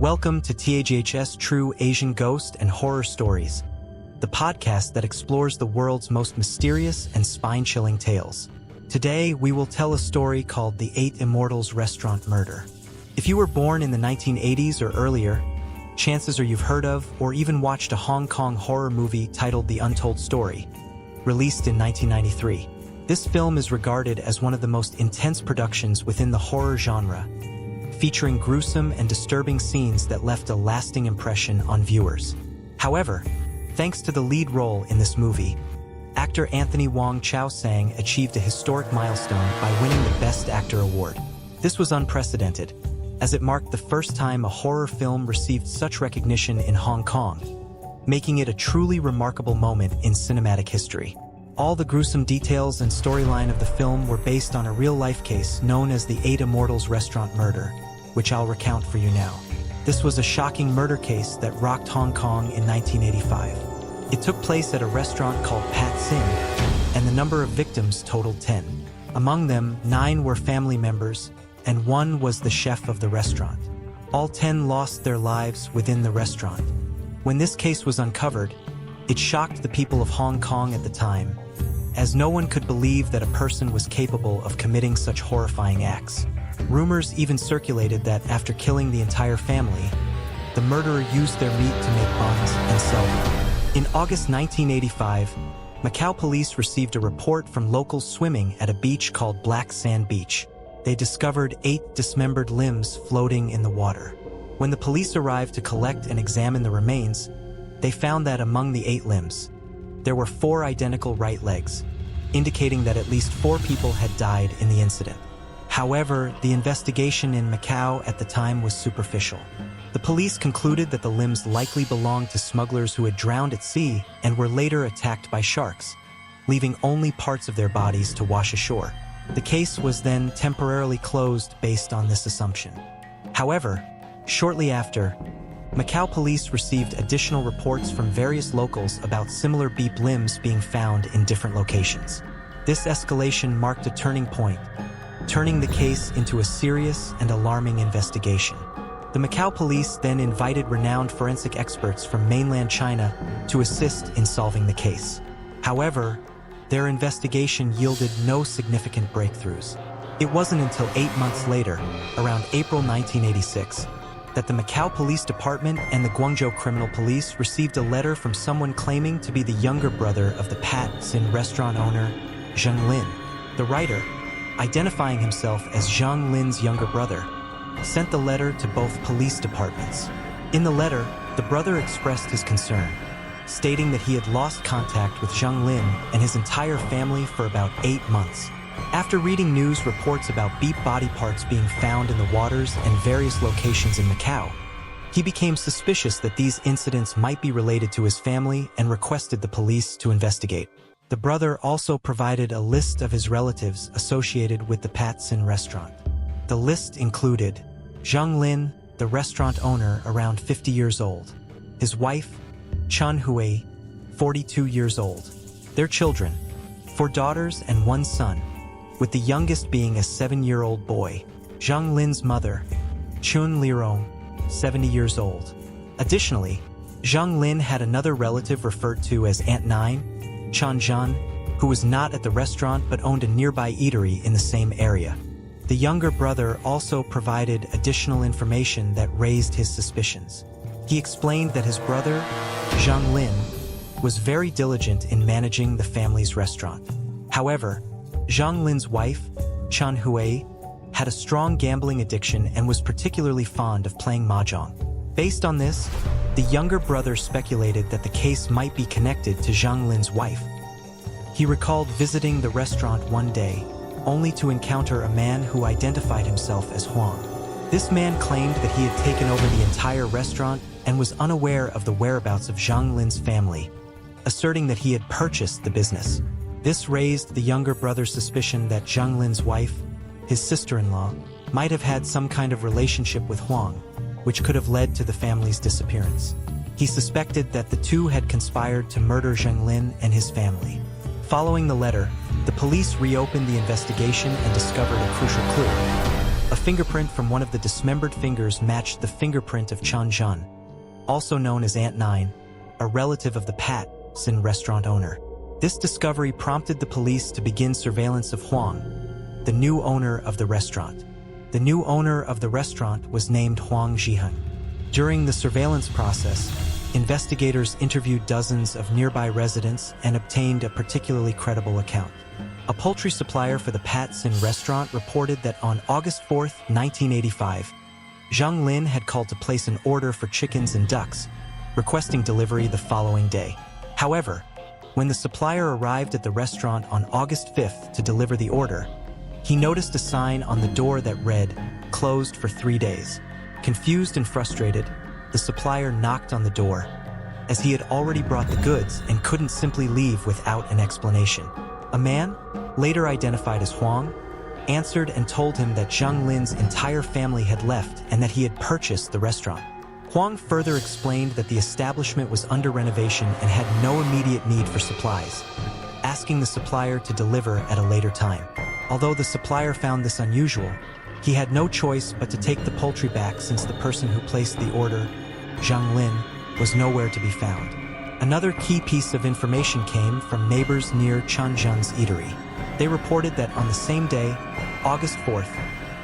Welcome to TAGHS True Asian Ghost and Horror Stories, the podcast that explores the world's most mysterious and spine-chilling tales. Today, we will tell a story called the Eight Immortals Restaurant Murder. If you were born in the 1980s or earlier, chances are you've heard of or even watched a Hong Kong horror movie titled The Untold Story, released in 1993. This film is regarded as one of the most intense productions within the horror genre, featuring gruesome and disturbing scenes that left a lasting impression on viewers. However, thanks to the lead role in this movie, actor Anthony Wong Chau-sang achieved a historic milestone by winning the Best Actor award. This was unprecedented, as it marked the first time a horror film received such recognition in Hong Kong, making it a truly remarkable moment in cinematic history. All the gruesome details and storyline of the film were based on a real-life case known as the Eight Immortals Restaurant Murder, which I'll recount for you now. This was a shocking murder case that rocked Hong Kong in 1985. It took place at a restaurant called Pat Sin, and the number of victims totaled 10. Among them, 9 were family members, and 1 was the chef of the restaurant. All 10 lost their lives within the restaurant. When this case was uncovered, it shocked the people of Hong Kong at the time, as no one could believe that a person was capable of committing such horrifying acts. Rumors even circulated that after killing the entire family, the murderer used their meat to make buns and sell them. In August 1985, Macao police received a report from locals swimming at a beach called Black Sand Beach. They discovered 8 dismembered limbs floating in the water. When the police arrived to collect and examine the remains, they found that among the 8 limbs, there were 4 identical right legs, indicating that at least 4 people had died in the incident. However, the investigation in Macau at the time was superficial. The police concluded that the limbs likely belonged to smugglers who had drowned at sea and were later attacked by sharks, leaving only parts of their bodies to wash ashore. The case was then temporarily closed based on this assumption. However, shortly after, Macau police received additional reports from various locals about similar beep limbs being found in different locations. This escalation marked a turning point, turning the case into a serious and alarming investigation. The Macau police then invited renowned forensic experts from mainland China to assist in solving the case. However, their investigation yielded no significant breakthroughs. It wasn't until 8 months later, around April 1986, that the Macau Police Department and the Guangzhou Criminal Police received a letter from someone claiming to be the younger brother of the Pat Sin restaurant owner, Zheng Lin. The writer, identifying himself as Zheng Lin's younger brother, sent the letter to both police departments. In the letter, the brother expressed his concern, stating that he had lost contact with Zheng Lin and his entire family for about 8 months. After reading news reports about beep body parts being found in the waters and various locations in Macau, he became suspicious that these incidents might be related to his family and requested the police to investigate. The brother also provided a list of his relatives associated with the Pat Sin restaurant. The list included Zheng Lin, the restaurant owner, around 50 years old, his wife, Chen Hui, 42 years old, their children, 4 daughters and 1 son, with the youngest being a 7-year-old boy, Zheng Lin's mother, Chun Lirong, 70 years old. Additionally, Zheng Lin had another relative referred to as Aunt Nine, Chan Zhan, who was not at the restaurant but owned a nearby eatery in the same area. The younger brother also provided additional information that raised his suspicions. He explained that his brother, Zheng Lin, was very diligent in managing the family's restaurant. However, Zheng Lin's wife, Chen Hui, had a strong gambling addiction and was particularly fond of playing mahjong. Based on this, the younger brother speculated that the case might be connected to Zheng Lin's wife. He recalled visiting the restaurant one day, only to encounter a man who identified himself as Huang. This man claimed that he had taken over the entire restaurant and was unaware of the whereabouts of Zheng Lin's family, asserting that he had purchased the business. This raised the younger brother's suspicion that Zheng Lin's wife, his sister-in-law, might have had some kind of relationship with Huang, which could have led to the family's disappearance. He suspected that the two had conspired to murder Zheng Lin and his family. Following the letter, the police reopened the investigation and discovered a crucial clue. A fingerprint from one of the dismembered fingers matched the fingerprint of Chen Zhiheng, also known as Aunt Nine, a relative of the TAGHS restaurant owner. This discovery prompted the police to begin surveillance of Huang, the new owner of the restaurant. The new owner of the restaurant was named Huang Zhiheng. During the surveillance process, investigators interviewed dozens of nearby residents and obtained a particularly credible account. A poultry supplier for the TAGHS restaurant reported that on August 4, 1985, Zhang Lin had called to place an order for chickens and ducks, requesting delivery the following day. However, when the supplier arrived at the restaurant on August 5th to deliver the order, he noticed a sign on the door that read, "Closed for 3 days." Confused and frustrated, the supplier knocked on the door, as he had already brought the goods and couldn't simply leave without an explanation. A man, later identified as Huang, answered and told him that Zhang Lin's entire family had left and that he had purchased the restaurant. Huang further explained that the establishment was under renovation and had no immediate need for supplies, asking the supplier to deliver at a later time. Although the supplier found this unusual, he had no choice but to take the poultry back since the person who placed the order, Zhang Lin, was nowhere to be found. Another key piece of information came from neighbors near Chen Zhiheng's eatery. They reported that on the same day, August 4th,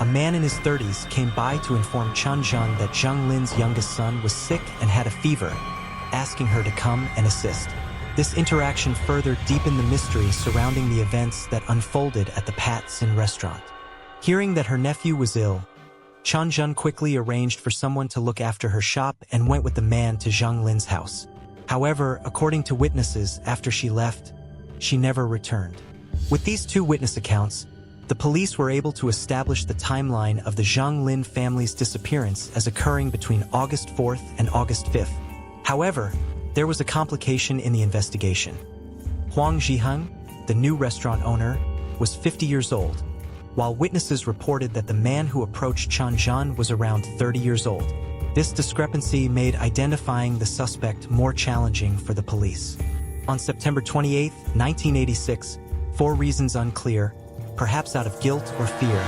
a man in his 30s came by to inform Chen Zhiheng that Zhang Lin's youngest son was sick and had a fever, asking her to come and assist. This interaction further deepened the mystery surrounding the events that unfolded at the TAGHS restaurant. Hearing that her nephew was ill, Chen Zhiheng quickly arranged for someone to look after her shop and went with the man to Zhang Lin's house. However, according to witnesses, after she left, she never returned. With these two witness accounts, the police were able to establish the timeline of the Zhang Lin family's disappearance as occurring between August 4th and August 5th. However, there was a complication in the investigation. Huang Zhiheng, the new restaurant owner, was 50 years old, while witnesses reported that the man who approached Chen Zhiheng was around 30 years old. This discrepancy made identifying the suspect more challenging for the police. On September 28, 1986, for reasons unclear, perhaps out of guilt or fear,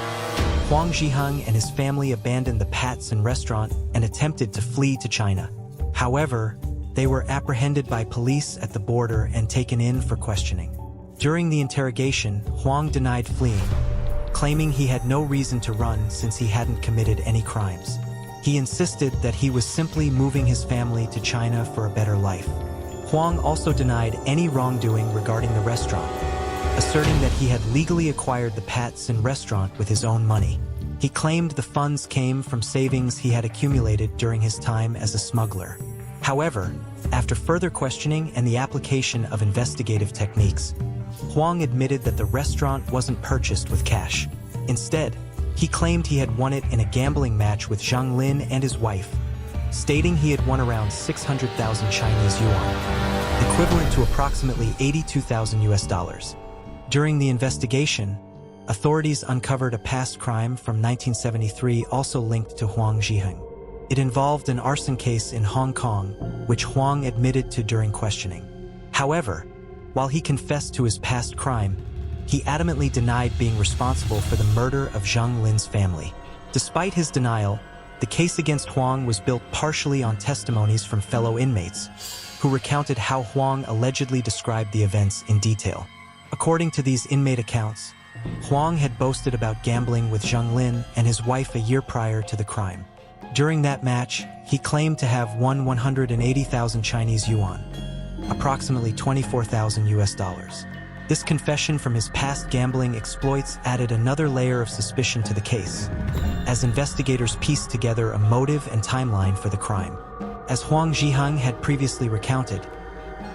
Huang Zhiheng and his family abandoned the TAGHS restaurant and attempted to flee to China. However, they were apprehended by police at the border and taken in for questioning. During the interrogation, Huang denied fleeing, claiming he had no reason to run since he hadn't committed any crimes. He insisted that he was simply moving his family to China for a better life. Huang also denied any wrongdoing regarding the restaurant, asserting that he had legally acquired the TAGHS restaurant with his own money. He claimed the funds came from savings he had accumulated during his time as a smuggler. However, after further questioning and the application of investigative techniques, Huang admitted that the restaurant wasn't purchased with cash. Instead, he claimed he had won it in a gambling match with Zhang Lin and his wife, stating he had won around 600,000 Chinese yuan, equivalent to approximately 82,000 US dollars. During the investigation, authorities uncovered a past crime from 1973 also linked to Huang Zhiheng. It involved an arson case in Hong Kong, which Huang admitted to during questioning. However, while he confessed to his past crime, he adamantly denied being responsible for the murder of Zhang Lin's family. Despite his denial, the case against Huang was built partially on testimonies from fellow inmates, who recounted how Huang allegedly described the events in detail. According to these inmate accounts, Huang had boasted about gambling with Zhang Lin and his wife a year prior to the crime. During that match, he claimed to have won 180,000 Chinese yuan, approximately 24,000 US dollars. This confession from his past gambling exploits added another layer of suspicion to the case, as investigators pieced together a motive and timeline for the crime. As Huang Zhiheng had previously recounted,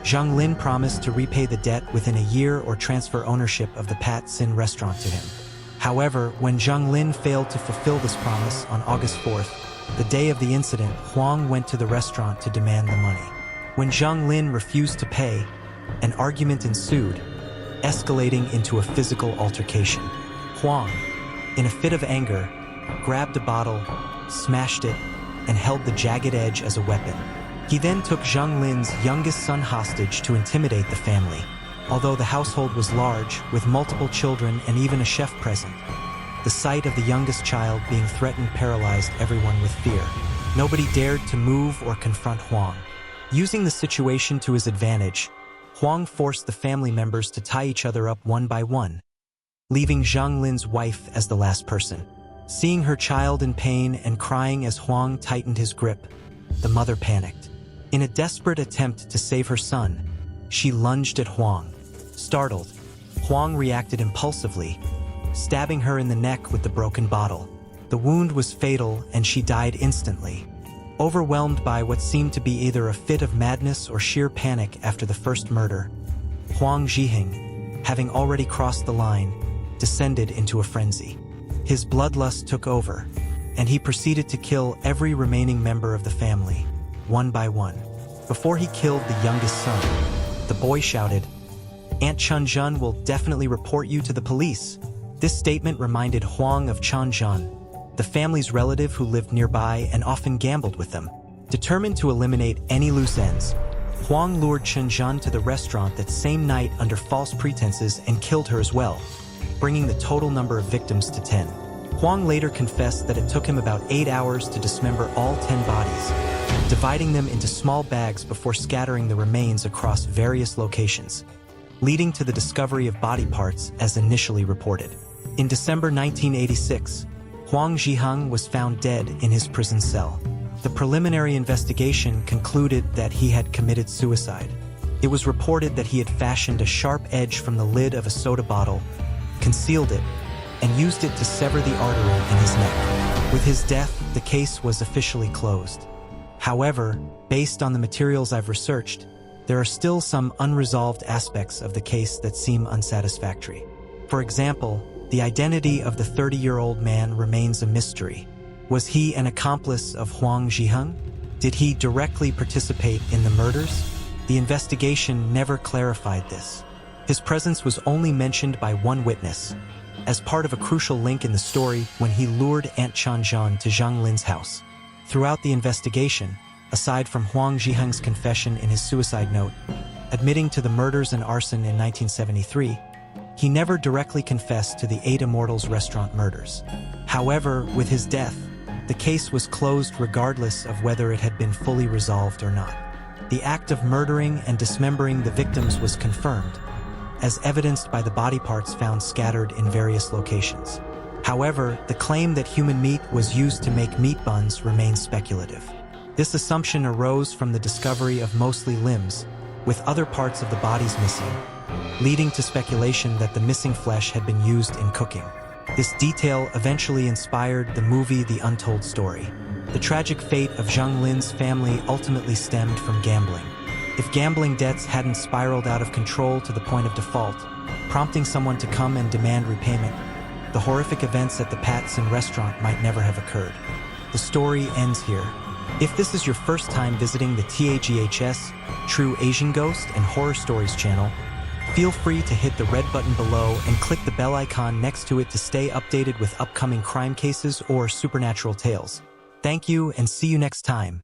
Zhang Lin promised to repay the debt within a year or transfer ownership of the TAGHS restaurant to him. However, when Zhang Lin failed to fulfill this promise on August 4th, the day of the incident, Huang went to the restaurant to demand the money. When Zhang Lin refused to pay, an argument ensued, escalating into a physical altercation. Huang, in a fit of anger, grabbed a bottle, smashed it, and held the jagged edge as a weapon. He then took Zhang Lin's youngest son hostage to intimidate the family. Although the household was large, with multiple children and even a chef present, The sight of the youngest child being threatened paralyzed everyone with fear. Nobody dared to move or confront Huang. Using the situation to his advantage, Huang forced the family members to tie each other up one by one, leaving Zhang Lin's wife as the last person. Seeing her child in pain and crying as Huang tightened his grip, the mother panicked. In a desperate attempt to save her son, she lunged at Huang. Startled, Huang reacted impulsively, stabbing her in the neck with the broken bottle. The wound was fatal and she died instantly. Overwhelmed by what seemed to be either a fit of madness or sheer panic after the first murder, Huang Zhiheng, having already crossed the line, descended into a frenzy. His bloodlust took over, and he proceeded to kill every remaining member of the family, one by one. Before he killed the youngest son, the boy shouted, "Aunt Chunjun will definitely report you to the police." This statement reminded Huang of Chunjun, the family's relative who lived nearby and often gambled with them. Determined to eliminate any loose ends, Huang lured Chunjun to the restaurant that same night under false pretenses and killed her as well, bringing the total number of victims to 10. Huang later confessed that it took him about 8 hours to dismember all 10 bodies, dividing them into small bags before scattering the remains across various locations, leading to the discovery of body parts as initially reported. In December 1986, Huang Zhiheng was found dead in his prison cell. The preliminary investigation concluded that he had committed suicide. It was reported that he had fashioned a sharp edge from the lid of a soda bottle, concealed it, and used it to sever the artery in his neck. With his death, the case was officially closed. However, based on the materials I've researched, there are still some unresolved aspects of the case that seem unsatisfactory. For example, the identity of the 30-year-old man remains a mystery. Was he an accomplice of Huang Zhiheng? Did he directly participate in the murders? The investigation never clarified this. His presence was only mentioned by one witness, as part of a crucial link in the story when he lured Aunt Chunjun to Zhang Lin's house. Throughout the investigation, aside from Huang Zhiheng's confession in his suicide note, admitting to the murders and arson in 1973, he never directly confessed to the Eight Immortals Restaurant murders. However, with his death, the case was closed regardless of whether it had been fully resolved or not. The act of murdering and dismembering the victims was confirmed, as evidenced by the body parts found scattered in various locations. However, the claim that human meat was used to make meat buns remains speculative. This assumption arose from the discovery of mostly limbs, with other parts of the bodies missing, leading to speculation that the missing flesh had been used in cooking. This detail eventually inspired the movie The Untold Story. The tragic fate of Zhang Lin's family ultimately stemmed from gambling. If gambling debts hadn't spiraled out of control to the point of default, prompting someone to come and demand repayment, the horrific events at the Patson restaurant might never have occurred. The story ends here. If this is your first time visiting the TAGHS True Asian Ghost and Horror Stories channel, feel free to hit the red button below and click the bell icon next to it to stay updated with upcoming crime cases or supernatural tales. Thank you and see you next time.